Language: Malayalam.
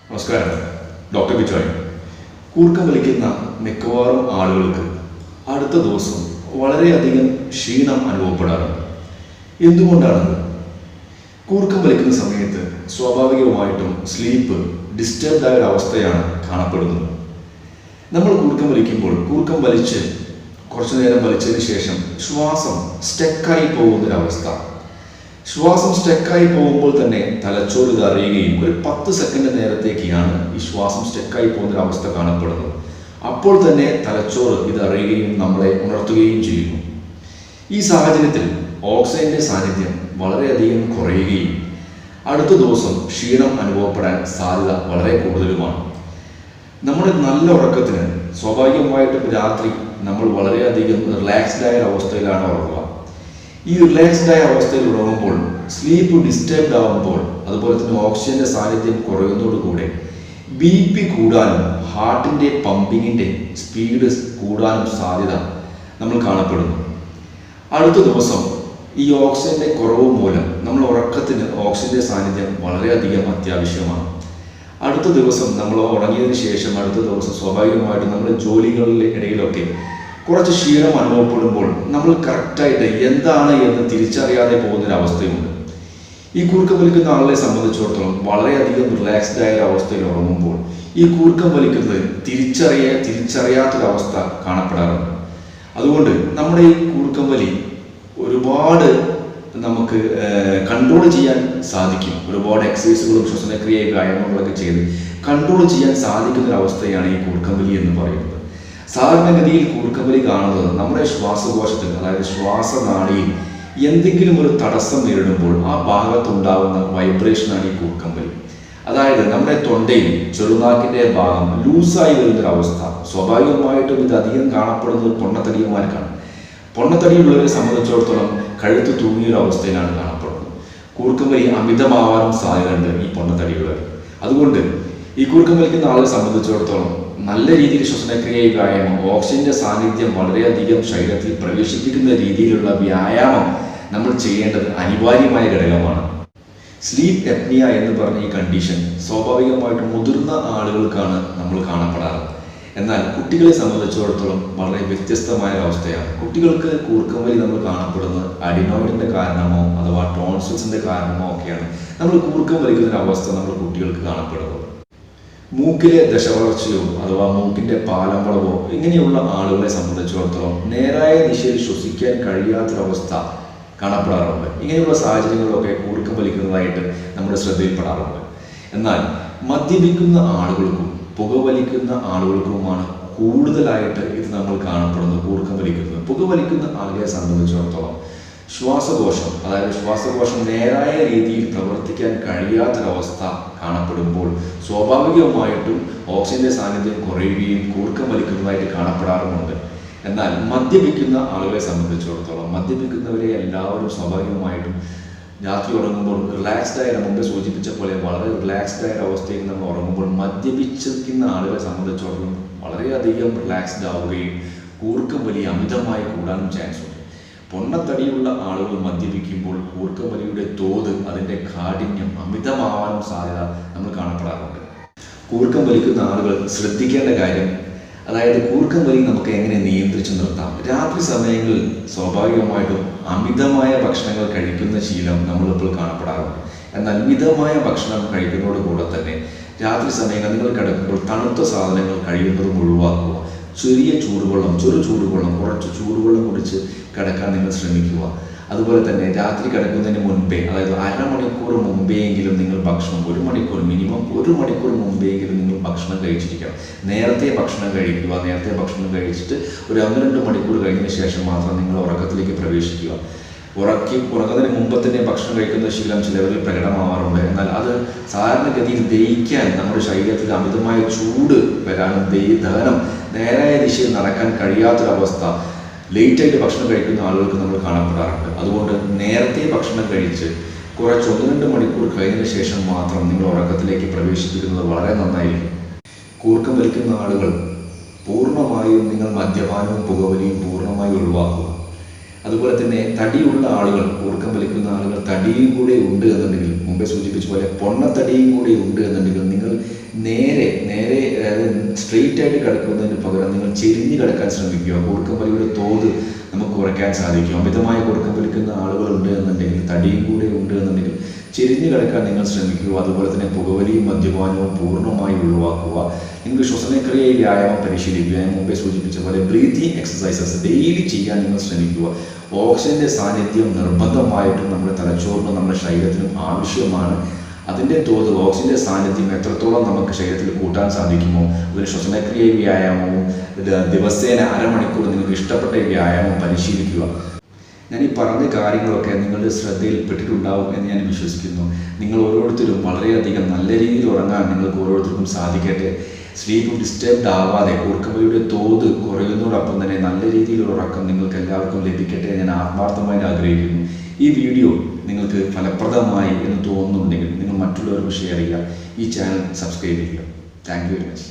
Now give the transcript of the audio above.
നമസ്കാരം, ഡോക്ടർ ബിജോയ്. കൂർക്കം വലിക്കുന്ന മിക്കവാറും ആളുകൾക്ക് അടുത്ത ദിവസം വളരെയധികം ക്ഷീണം അനുഭവപ്പെടാറുണ്ട്. എന്തുകൊണ്ടാണ്? കൂർക്കം വലിക്കുന്ന സമയത്ത് സ്വാഭാവികമായിട്ടും സ്ലീപ്പ് ഡിസ്റ്റർബ്ഡ് ആയ ഒരു അവസ്ഥയാണ് കാണപ്പെടുന്നത്. നമ്മൾ കൂർക്കം വലിക്കുമ്പോൾ കൂർക്കം വലിച്ച് കുറച്ചു നേരം വലിച്ചതിന് ശേഷം ശ്വാസം സ്റ്റക്കായി പോകുന്നൊരവസ്ഥ. ശ്വാസം സ്റ്റക്കായി പോകുമ്പോൾ തന്നെ തലച്ചോറ് ഇത് അറിയുകയും ഒരു 10 സെക്കൻഡ് നേരത്തേക്കാണ് ഈ ശ്വാസം സ്റ്റക്കായി പോകുന്നൊരവസ്ഥ കാണപ്പെടുന്നത്. അപ്പോൾ തന്നെ തലച്ചോറ് ഇത് അറിയുകയും നമ്മളെ ഉണർത്തുകയും ചെയ്യുന്നു. ഈ സാഹചര്യത്തിൽ ഓക്സിജന്റെ സാന്നിധ്യം വളരെയധികം കുറയുകയും അടുത്ത ദിവസം ക്ഷീണം അനുഭവപ്പെടാൻ സാധ്യത വളരെ കൂടുതലുമാണ്. നമ്മുടെ നല്ല ഉറക്കത്തിന് സ്വാഭാവികമായിട്ടും രാത്രി നമ്മൾ വളരെയധികം റിലാക്സ്ഡ് ആയ അവസ്ഥയിലാണ് ഉറങ്ങുക. ഈ റിലാക്സ്ഡ് ആയ അവസ്ഥയിൽ ഉറങ്ങുമ്പോൾ സ്ലീപ്പ് ഡിസ്റ്റർബ്ഡ് ആകുമ്പോൾ അതുപോലെ തന്നെ ഓക്സിജന്റെ സാന്നിധ്യം കുറയുന്നതോടുകൂടെ BP കൂടാനും ഹാർട്ടിന്റെ പമ്പിങ്ങിന്റെ സ്പീഡ് കൂടാനും സാധ്യത നമ്മൾ കാണപ്പെടുന്നു. അടുത്ത ദിവസം ഈ ഓക്സിജന്റെ കുറവ് മൂലം നമ്മൾ ഉറക്കത്തിന് ഓക്സിജന്റെ സാന്നിധ്യം വളരെയധികം അത്യാവശ്യമാണ്. അടുത്ത ദിവസം നമ്മൾ ഉറങ്ങിയതിന് ശേഷം അടുത്ത ദിവസം സ്വാഭാവികമായിട്ടും നമ്മുടെ ജോലികളുടെ ഇടയിലൊക്കെ കുറച്ച് ക്ഷീണം അനുഭവപ്പെടുമ്പോൾ നമ്മൾ കറക്റ്റായിട്ട് എന്താണ് എന്ന് തിരിച്ചറിയാതെ പോകുന്നൊരവസ്ഥയുണ്ട്. ഈ കൂർക്കം വലിക്കുന്ന ആളുകളെ സംബന്ധിച്ചിടത്തോളം വളരെയധികം റിലാക്സ്ഡ് ആയ ഒരു അവസ്ഥയിൽ ഉറങ്ങുമ്പോൾ ഈ കൂർക്കം വലിക്കുന്നത് തിരിച്ചറിയാത്തൊരവസ്ഥ കാണപ്പെടാറുണ്ട്. അതുകൊണ്ട് നമ്മുടെ ഈ കൂർക്കം വലി ഒരുപാട് നമുക്ക് കൺട്രോൾ ചെയ്യാൻ സാധിക്കും. ഒരുപാട് എക്സസൈസുകളും ശ്വസനക്രിയ വ്യായാമങ്ങളൊക്കെ ചെയ്ത് കൺട്രോൾ ചെയ്യാൻ സാധിക്കുന്ന ഒരു അവസ്ഥയാണ് ഈ കൂർക്കം വലി എന്ന് പറയുന്നത്. സാധാരണഗതിയിൽ കൂർക്കം വലി കാണുന്നത് നമ്മുടെ ശ്വാസകോശത്തിൽ, അതായത് ശ്വാസനാളിയിൽ എന്തെങ്കിലും ഒരു തടസ്സം നേരിടുമ്പോൾ ആ ഭാഗത്തുണ്ടാകുന്ന വൈബ്രേഷനാണ് ഈ കൂർക്കം വലി. അതായത് നമ്മുടെ തൊണ്ടയിൽ ചെറുനാക്കിന്റെ ഭാഗം ലൂസായി വരുന്നൊരവസ്ഥ. സ്വാഭാവികമായിട്ടും ഇത് അധികം കാണപ്പെടുന്നത് പൊണ്ണത്തടിയന്മാർക്കാണ്. പൊണ്ണത്തടിയുള്ളവരെ സംബന്ധിച്ചിടത്തോളം കഴുത്ത് തൂങ്ങിയൊരു അവസ്ഥയിലാണ് കാണപ്പെടുന്നത്. കൂർക്കം വലി അമിതമാവാനും സാധ്യതയുണ്ട് ഈ പൊണ്ണത്തടിയുള്ളവർ. അതുകൊണ്ട് ഈ കൂർക്കം വലിക്കുന്ന ആളെ സംബന്ധിച്ചിടത്തോളം നല്ല രീതിയിൽ ശ്വസനക്രിയ വ്യായാമം, ഓക്സിജന്റെ സാന്നിധ്യം വളരെയധികം ശരീരത്തിൽ പ്രവേശിപ്പിക്കുന്ന രീതിയിലുള്ള വ്യായാമം നമ്മൾ ചെയ്യേണ്ടത് അനിവാര്യമായ ഘടകമാണ്. സ്ലീപ്പ് എപ്നിയ എന്ന് പറഞ്ഞ ഈ കണ്ടീഷൻ സ്വാഭാവികമായിട്ടും മുതിർന്ന ആളുകൾക്കാണ് നമ്മൾ കാണപ്പെടാറ്. എന്നാൽ കുട്ടികളെ സംബന്ധിച്ചിടത്തോളം വളരെ വ്യത്യസ്തമായ അവസ്ഥയാണ്. കുട്ടികൾക്ക് കൂർക്കം വലി നമ്മൾ കാണപ്പെടുന്നത് അഡിനോയിഡിന്റെ കാരണമോ അഥവാ ടോൺസിൽസിന്റെ കാരണമോ ഒക്കെയാണ് നമ്മൾ കൂർക്കം വലിക്കുന്ന അവസ്ഥ നമ്മൾ കുട്ടികൾക്ക് കാണപ്പെടുന്നത്. മൂക്കിലെ ദശവളർച്ചയോ അഥവാ മൂക്കിന്റെ പാലംവളവോ ഇങ്ങനെയുള്ള ആളുകളെ സംബന്ധിച്ചിടത്തോളം നേരായ ദിശയിൽ ശ്വസിക്കാൻ കഴിയാത്തൊരവസ്ഥ കാണപ്പെടാറുണ്ട്. ഇങ്ങനെയുള്ള സാഹചര്യങ്ങളൊക്കെ കൂർക്കം വലിക്കുന്നതായിട്ട് നമ്മുടെ ശ്രദ്ധയിൽപ്പെടാറുണ്ട്. എന്നാൽ മദ്യപിക്കുന്ന ആളുകൾക്കും പുകവലിക്കുന്ന ആളുകൾക്കുമാണ് കൂടുതലായിട്ട് ഇത് നമ്മൾ കാണപ്പെടുന്നത്. കൂർക്കം വലിക്കുന്നത് പുകവലിക്കുന്ന ആളുകളെ സംബന്ധിച്ചിടത്തോളം ശ്വാസകോശം നേരായ രീതിയിൽ പ്രവർത്തിക്കാൻ കഴിയാത്തൊരവസ്ഥ കാണപ്പെടുമ്പോൾ സ്വാഭാവികമായിട്ടും ഓക്സിജന്റെ സാന്നിധ്യം കുറയുകയും കൂർക്കം വലിക്കുന്നതായിട്ട് കാണപ്പെടാറുമുണ്ട്. എന്നാൽ മദ്യപിക്കുന്ന ആളുകളെ സംബന്ധിച്ചിടത്തോളം മദ്യപിക്കുന്നവരെ എല്ലാവരും സ്വാഭാവികമായിട്ടും രാത്രി ഉറങ്ങുമ്പോൾ റിലാക്സ്ഡ് ആയ, മുമ്പ് സൂചിപ്പിച്ച പോലെ വളരെ റിലാക്സ്ഡ് ആയ അവസ്ഥയിൽ നമ്മൾ ഉറങ്ങുമ്പോൾ മദ്യപിച്ചിരിക്കുന്ന ആളുകളെ സംബന്ധിച്ചിടത്തോളം വളരെയധികം റിലാക്സ്ഡ് ആവുകയും കൂർക്കം വലി അമിതമായി കൂടാനും ചാൻസ് ഉണ്ട്. പൊണ്ണത്തടിയുള്ള ആളുകൾ മദ്യപിക്കുമ്പോൾ കൂർക്കം വലിയുടെ തോത്, അതിൻ്റെ കാഠിന്യം അമിതമാവാനും സാധ്യത നമ്മൾ കാണപ്പെടാറുണ്ട്. കൂർക്കം വലിക്കുന്ന ആളുകൾ ശ്രദ്ധിക്കേണ്ട കാര്യം, അതായത് കൂർക്കം വലി നമുക്ക് എങ്ങനെ നിയന്ത്രിച്ചു നിർത്താം. രാത്രി സമയങ്ങളിൽ സ്വാഭാവികമായിട്ടും അമിതമായ ഭക്ഷണങ്ങൾ കഴിക്കുന്ന ശീലം നമ്മളിപ്പോൾ കാണപ്പെടാറുണ്ട്. എന്നാൽ മിതമായ ഭക്ഷണം കഴിക്കുന്നതോട് കൂടെ തന്നെ രാത്രി സമയങ്ങളിൽ നിങ്ങൾ കിടക്കുമ്പോൾ തണുത്ത സാധനങ്ങൾ കഴിയുന്നതും ഒഴിവാക്കുക. ചെറു ചൂടുവെള്ളം കുറച്ച് ചൂടുവെള്ളം കുടിച്ച് കിടക്കാൻ നിങ്ങൾ ശ്രമിക്കുക. അതുപോലെ തന്നെ രാത്രി കിടക്കുന്നതിന് മുൻപേ, അതായത് അരമണിക്കൂർ മുമ്പെയെങ്കിലും നിങ്ങൾ ഭക്ഷണം, മിനിമം ഒരു മണിക്കൂർ മുമ്പെയെങ്കിലും നിങ്ങൾ ഭക്ഷണം കഴിച്ചിരിക്കണം. നേരത്തെ ഭക്ഷണം കഴിക്കുക. നേരത്തെ ഭക്ഷണം കഴിച്ചിട്ട് ഒരു 1-2 മണിക്കൂർ കഴിഞ്ഞതിന് ശേഷം മാത്രം നിങ്ങൾ ഉറക്കത്തിലേക്ക് പ്രവേശിക്കുക. ഉറങ്ങുന്നതിന് മുമ്പ് തന്നെ ഭക്ഷണം കഴിക്കുന്ന ശീലം ചിലവരിൽ പ്രകടമാവാറുണ്ട്. എന്നാൽ അത് സാധാരണഗതിയിൽ ദഹിക്കാൻ, നമ്മുടെ ശരീരത്തിൽ അമിതമായ ചൂട് വരാനും ദഹനം നേരായ ദിശയിൽ നടക്കാൻ കഴിയാത്തൊരവസ്ഥ ലേറ്റായിട്ട് ഭക്ഷണം കഴിക്കുന്ന ആളുകൾക്ക് നമ്മൾ കാണപ്പെടാറുണ്ട്. അതുകൊണ്ട് നേരത്തെ ഭക്ഷണം കഴിച്ച് കുറച്ച് 1-2 മണിക്കൂർ കഴിഞ്ഞതിന് ശേഷം മാത്രം നിങ്ങൾ ഉറക്കത്തിലേക്ക് പ്രവേശിപ്പിക്കുന്നത് വളരെ നന്നായിരിക്കും. കൂർക്കം വലിക്കുന്ന ആളുകൾ പൂർണ്ണമായും നിങ്ങൾ മദ്യപാനവും പുകവലിയും പൂർണ്ണമായി ഒഴിവാക്കുക. അതുപോലെ തന്നെ തടിയുള്ള ആളുകൾ, കൂർക്കം വലിക്കുന്ന ആളുകൾ തടിയും കൂടെ ഉണ്ട് എന്നുണ്ടെങ്കിൽ, മുമ്പേ സൂചിപ്പിച്ച പോലെ പൊണ്ണത്തടിയും കൂടെ ഉണ്ട് എന്നുണ്ടെങ്കിൽ നിങ്ങൾ നേരെ സ്ട്രെയിറ്റ് ആയിട്ട് കിടക്കുന്നതിന് പകരം നിങ്ങൾ ചെരിഞ്ഞ് കിടക്കാൻ ശ്രമിക്കുക. കൂർക്കം വലിയുടെ തോത് നമുക്ക് കുറയ്ക്കാൻ സാധിക്കും. അമിതമായി കൂർക്കം വലിക്കുന്ന ആളുകളുണ്ട് എന്നുണ്ടെങ്കിൽ, തടിയും കൂടെ ഉണ്ട് എന്നുണ്ടെങ്കിൽ ചെരിഞ്ഞ് കിടക്കാൻ നിങ്ങൾ ശ്രമിക്കുക. അതുപോലെ തന്നെ പുകവലിയും മദ്യപാനവും പൂർണ്ണമായി ഒഴിവാക്കുക. നിങ്ങൾക്ക് ശ്വസനക്രിയ വ്യായാമം പരിശീലിക്കുക. ഞാൻ മുമ്പേ സൂചിപ്പിച്ച പോലെ ബ്രീത്തിങ് എക്സസൈസസ് ഡെയിലി ചെയ്യാൻ നിങ്ങൾ ശ്രമിക്കുക. ഓക്സിജൻ്റെ സാന്നിധ്യം നിർബന്ധമായിട്ടും നമ്മുടെ തലച്ചോറിനും നമ്മുടെ ശരീരത്തിനും ആവശ്യമാണ്. അതിൻ്റെ തോത്, ഓക്സിജൻ്റെ സാന്നിധ്യം എത്രത്തോളം നമുക്ക് ശരീരത്തിൽ കൂട്ടാൻ സാധിക്കുമോ, ഒരു ശ്വസനക്രിയ വ്യായാമവും ദിവസേന അരമണിക്കൂർ നിങ്ങൾക്ക് ഇഷ്ടപ്പെട്ട വ്യായാമം പരിശീലിക്കുക. ഞാൻ ഈ പറഞ്ഞ കാര്യങ്ങളൊക്കെ നിങ്ങളുടെ ശ്രദ്ധയിൽപ്പെട്ടിട്ടുണ്ടാവും എന്ന് ഞാൻ വിശ്വസിക്കുന്നു. നിങ്ങൾ ഓരോരുത്തരും വളരെയധികം നല്ല രീതിയിൽ ഉറങ്ങാൻ നിങ്ങൾക്ക് ഓരോരുത്തർക്കും സാധിക്കട്ടെ. സ്ലീപ്പ് ഡിസ്റ്റർബ്ഡ് ആവാതെ കൂർക്കമ്പലിയുടെ തോത് കുറയുന്നതോടൊപ്പം തന്നെ നല്ല രീതിയിലുള്ള ഉറക്കം നിങ്ങൾക്ക് എല്ലാവർക്കും ലഭിക്കട്ടെ ഞാൻ ആത്മാർത്ഥമായി ആഗ്രഹിക്കുന്നു. ഈ വീഡിയോ നിങ്ങൾക്ക് ഫലപ്രദമായി എന്ന് തോന്നുന്നുണ്ടെങ്കിൽ നിങ്ങൾ മറ്റുള്ളവർക്ക് ഷെയർ ചെയ്യുക. ഈ ചാനൽ സബ്സ്ക്രൈബ് ചെയ്യുക. Thank you very much.